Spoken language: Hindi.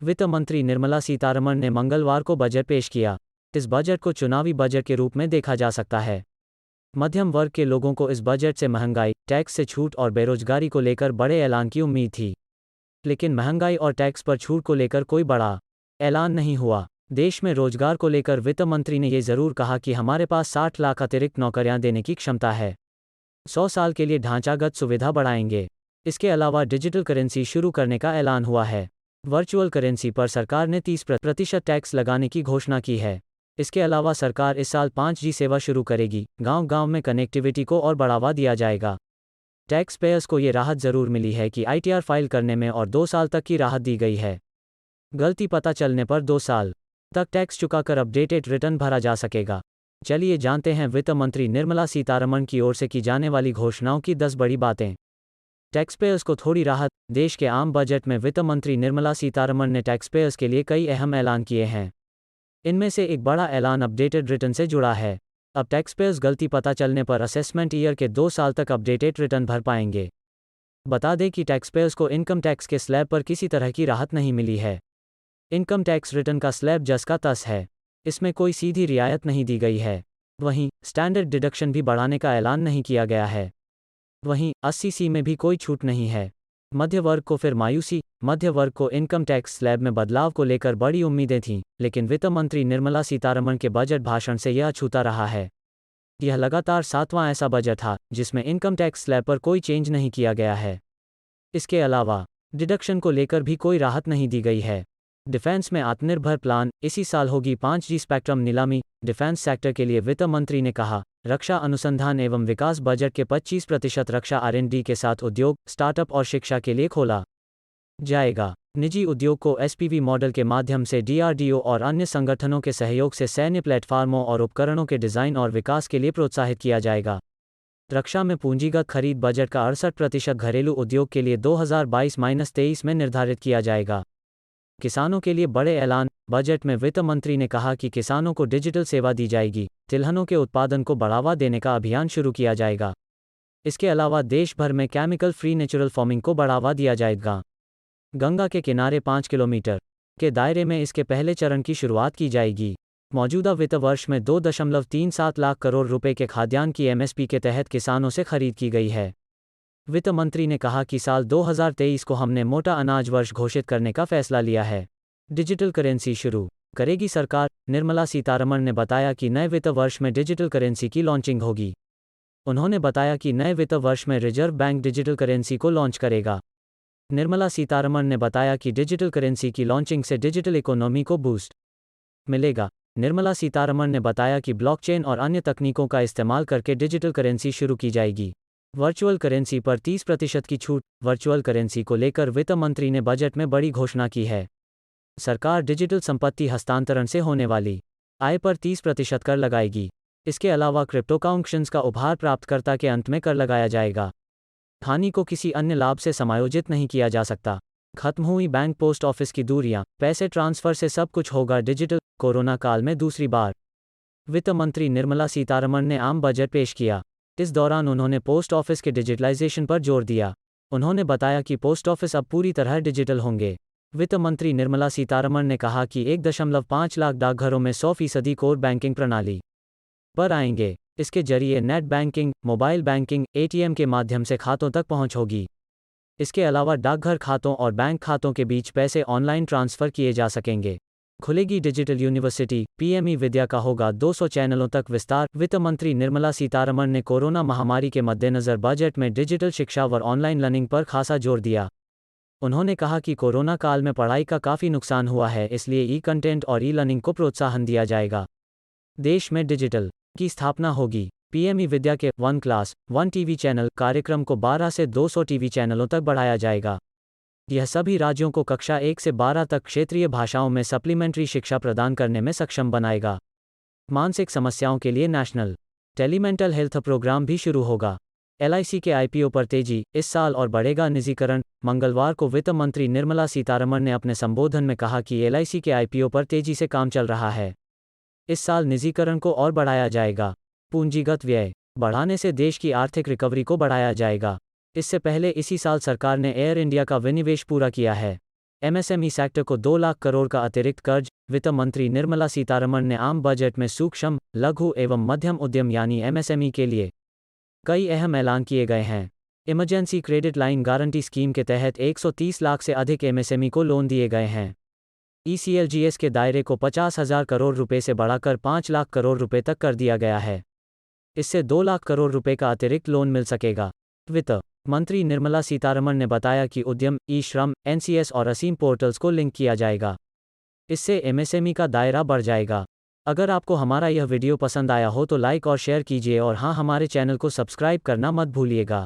वित्त मंत्री निर्मला सीतारमण ने मंगलवार को बजट पेश किया। इस बजट को चुनावी बजट के रूप में देखा जा सकता है। मध्यम वर्ग के लोगों को इस बजट से महंगाई, टैक्स से छूट और बेरोजगारी को लेकर बड़े ऐलान की उम्मीद थी। लेकिन महंगाई और टैक्स पर छूट को लेकर कोई बड़ा ऐलान नहीं हुआ। देश में रोजगार को लेकर वित्त मंत्री ने ये जरूर कहा कि हमारे पास 60 लाख अतिरिक्त नौकरियां देने की क्षमता है। 100 साल के लिए ढांचागत सुविधा बढ़ाएंगे। इसके अलावा डिजिटल करेंसी शुरू करने का ऐलान हुआ है। वर्चुअल करेंसी पर सरकार ने 30% टैक्स लगाने की घोषणा की है। इसके अलावा सरकार इस साल 5G सेवा शुरू करेगी। गांव-गांव में कनेक्टिविटी को और बढ़ावा दिया जाएगा। टैक्स पेयर्स को ये राहत जरूर मिली है कि ITR फाइल करने में और 2 साल तक की राहत दी गई है। गलती पता चलने पर 2 साल तक टैक्स चुकाकर अपडेटेड रिटर्न भरा जा सकेगा। चलिए जानते हैं वित्त मंत्री निर्मला सीतारमण की ओर से की जाने वाली घोषणाओं की 10 बड़ी बातें। टैक्स पेयर्स को थोड़ी राहत। देश के आम बजट में वित्त मंत्री निर्मला सीतारमण ने टैक्स पेयर्स के लिए कई अहम ऐलान किए हैं। इनमें से एक बड़ा ऐलान अपडेटेड रिटर्न से जुड़ा है। अब टैक्स पेयर्स गलती पता चलने पर असेसमेंट ईयर के 2 साल तक अपडेटेड रिटर्न भर पाएंगे। बता दें कि टैक्स पेयर्स को इनकम टैक्स के स्लैब पर किसी तरह की राहत नहीं मिली है। इनकम टैक्स रिटर्न का स्लैब जस का तस है। इसमें कोई सीधी रियायत नहीं दी गई है। वहीं स्टैंडर्ड डिडक्शन भी बढ़ाने का ऐलान नहीं किया गया है। वहीं 80C में भी कोई छूट नहीं है। मध्य वर्ग को फिर मायूसी। मध्य वर्ग को इनकम टैक्स स्लैब में बदलाव को लेकर बड़ी उम्मीदें थीं, लेकिन वित्त मंत्री निर्मला सीतारमण के बजट भाषण से यह अछूता रहा है। यह लगातार 7वां ऐसा बजट था जिसमें इनकम टैक्स स्लैब पर कोई चेंज नहीं किया गया है। इसके अलावा डिडक्शन को लेकर भी कोई राहत नहीं दी गई है। डिफेंस में आत्मनिर्भर प्लान। इसी साल होगी 5G स्पेक्ट्रम नीलामी। डिफेंस सेक्टर के लिए वित्त मंत्री ने कहा, रक्षा अनुसंधान एवं विकास बजट के 25% रक्षा R&D के साथ उद्योग, स्टार्टअप और शिक्षा के लिए खोला जाएगा। निजी उद्योग को SPV मॉडल के माध्यम से DRDO और अन्य संगठनों के सहयोग से सैन्य प्लेटफार्मों और उपकरणों के डिजाइन और विकास के लिए प्रोत्साहित किया जाएगा। रक्षा में पूंजीगत खरीद बजट का 68% घरेलू उद्योग के लिए 2022-23 में निर्धारित किया जाएगा। किसानों के लिए बड़े ऐलान। बजट में वित्त मंत्री ने कहा कि किसानों को डिजिटल सेवा दी जाएगी। तिलहनों के उत्पादन को बढ़ावा देने का अभियान शुरू किया जाएगा। इसके अलावा देश भर में केमिकल फ्री नेचुरल फार्मिंग को बढ़ावा दिया जाएगा। गंगा के किनारे 5 किलोमीटर के दायरे में इसके पहले चरण की शुरुआत की जाएगी। मौजूदा वित्त वर्ष में 2.37 लाख करोड़ रुपए के खाद्यान्न की MSP के तहत किसानों से खरीद की गई है। वित्त मंत्री ने कहा कि साल 2023 को हमने मोटा अनाज वर्ष घोषित करने का फैसला लिया है। डिजिटल करेंसी शुरू करेगी सरकार। निर्मला सीतारमण ने बताया कि नए वित्त वर्ष में डिजिटल करेंसी की लॉन्चिंग होगी। उन्होंने बताया कि नए वित्त वर्ष में रिजर्व बैंक डिजिटल करेंसी को लॉन्च करेगा। निर्मला सीतारमण ने बताया कि डिजिटल करेंसी की लॉन्चिंग से डिजिटल इकोनॉमी को बूस्ट मिलेगा। निर्मला सीतारमण ने बताया कि ब्लॉकचेन और अन्य तकनीकों का इस्तेमाल करके डिजिटल करेंसी शुरू की जाएगी। वर्चुअल करेंसी पर 30% की छूट। वर्चुअल करेंसी को लेकर वित्त मंत्री ने बजट में बड़ी घोषणा की है। सरकार डिजिटल संपत्ति हस्तांतरण से होने वाली आय पर 30% कर लगाएगी। इसके अलावा क्रिप्टोकरेंसीज का उपहार प्राप्तकर्ता के अंत में कर लगाया जाएगा। हानि को किसी अन्य लाभ से समायोजित नहीं किया जा सकता। खत्म हुई बैंक पोस्ट ऑफिस की दूरियां। पैसे ट्रांसफर से सब कुछ होगा डिजिटल। कोरोना काल में दूसरी बार वित्त मंत्री निर्मला सीतारमण ने आम बजट पेश किया। इस दौरान उन्होंने पोस्ट ऑफिस के डिजिटलाइजेशन पर जोर दिया। उन्होंने बताया कि पोस्ट ऑफिस अब पूरी तरह डिजिटल होंगे। वित्त मंत्री निर्मला सीतारमण ने कहा कि 1.5 लाख डाकघरों में 100% कोर बैंकिंग प्रणाली पर आएंगे। इसके जरिए net banking, mobile banking, ATM के माध्यम से खातों तक पहुंच होगी। इसके अलावा डाकघर खातों और बैंक खातों के बीच पैसे ऑनलाइन ट्रांसफर किए जा सकेंगे। खुलेगी डिजिटल यूनिवर्सिटी। PME विद्या का होगा 200 चैनलों तक विस्तार। वित्त मंत्री निर्मला सीतारमण ने कोरोना महामारी के मद्देनजर बजट में डिजिटल शिक्षा व ऑनलाइन लर्निंग पर खासा जोर दिया। उन्होंने कहा कि कोरोना काल में पढ़ाई का काफ़ी नुकसान हुआ है, इसलिए कंटेंट और लर्निंग को प्रोत्साहन दिया जाएगा। देश में डिजिटल की स्थापना होगी। PME विद्या के 1 क्लास 1 TV चैनल कार्यक्रम को 12 से 200 TV चैनलों तक बढ़ाया जाएगा। यह सभी राज्यों को कक्षा 1 से 12 तक क्षेत्रीय भाषाओं में सप्लीमेंट्री शिक्षा प्रदान करने में सक्षम बनाएगा। मानसिक समस्याओं के लिए नेशनल टेलीमेंटल हेल्थ प्रोग्राम भी शुरू होगा। LIC के IPO पर तेजी। इस साल और बढ़ेगा निजीकरण। मंगलवार को वित्त मंत्री निर्मला सीतारमण ने अपने संबोधन में कहा कि LIC के IPO पर तेजी से काम चल रहा है। इस साल निजीकरण को और बढ़ाया जाएगा। पूंजीगत व्यय बढ़ाने से देश की आर्थिक रिकवरी को बढ़ाया जाएगा। इससे पहले इसी साल सरकार ने एयर इंडिया का विनिवेश पूरा किया है। एमएसएमई सेक्टर को 2 लाख करोड़ का अतिरिक्त कर्ज। वित्त मंत्री निर्मला सीतारमण ने आम बजट में सूक्ष्म, लघु एवं मध्यम उद्यम यानी एमएसएमई के लिए कई अहम ऐलान किए गए हैं। Emergency credit line guarantee scheme के तहत 130 लाख से अधिक एमएसएमई को लोन दिए गए हैं। ईसीएलजीएस के दायरे को 50,000 करोड़ रुपए से बढ़ाकर 5 लाख करोड़ रुपए तक कर दिया गया है। इससे 2 लाख करोड़ रुपए का अतिरिक्त लोन मिल सकेगा। वित्त मंत्री निर्मला सीतारमण ने बताया कि उद्यम, ई-श्रम, एनसीएस और असीम पोर्टल्स को लिंक किया जाएगा। इससे एमएसएमई का दायरा बढ़ जाएगा। अगर आपको हमारा यह वीडियो पसंद आया हो तो लाइक और शेयर कीजिए और हाँ, हमारे चैनल को सब्सक्राइब करना मत भूलिएगा।